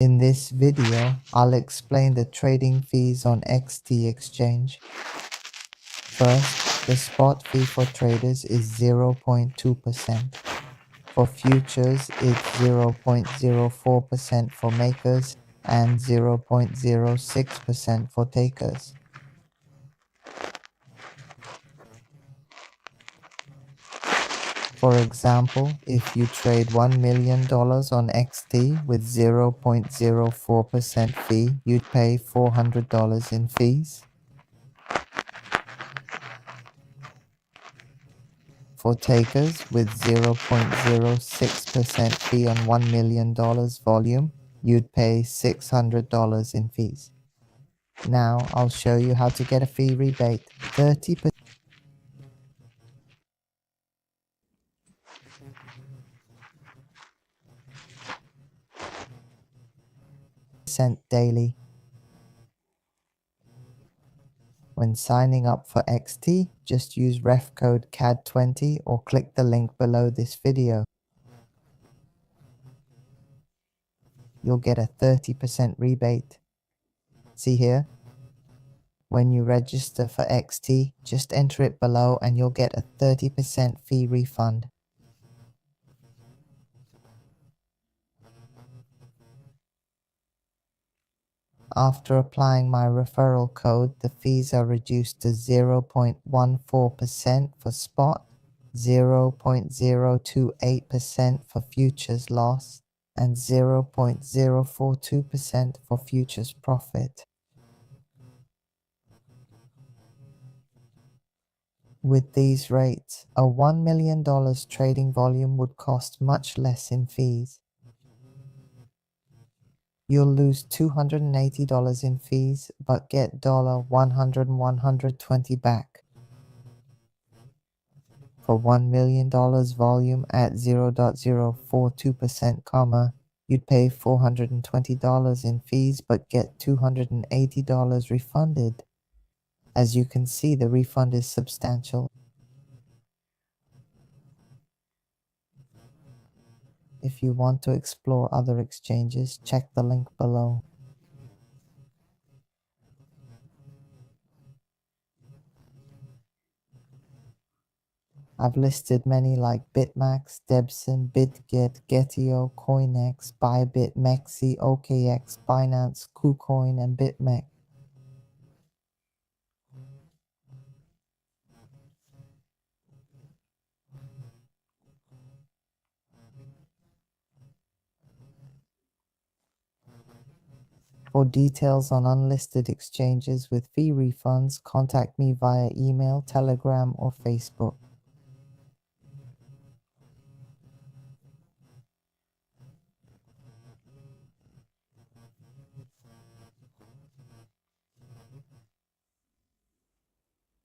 In this video, I'll explain the trading fees on XT exchange. First, the spot fee for traders is 0.2%. For futures, it's 0.04% for makers and 0.06% for takers. For example, if you trade $1 million on XT with 0.04% fee, you'd pay $400 in fees. For takers with 0.06% fee on $1 million volume, you'd pay $600 in fees. Now I'll show you how to get a fee rebate. 30% daily. When signing up for XT, just use ref code CAD20 or click the link below this video. You'll get a 30% rebate. See here? When you register for XT, just enter it below and you'll get a 30% fee refund. After applying my referral code, the fees are reduced to 0.14% for spot, 0.028% for futures loss, and 0.042% for futures profit. With these rates, a $1 million trading volume would cost much less in fees. You'll lose $280 in fees, but get $100 and $120 back. For $1 million volume at 0.042%, you'd pay $420 in fees, but get $280 refunded. As you can see, the refund is substantial. If you want to explore other exchanges, check the link below. I've listed many like BitMax, Debson, BitGet, Getio, CoinEx, Bybit, Mexi, OKX, Binance, KuCoin, and BitMEX. For details on unlisted exchanges with fee refunds, contact me via email, Telegram, or Facebook.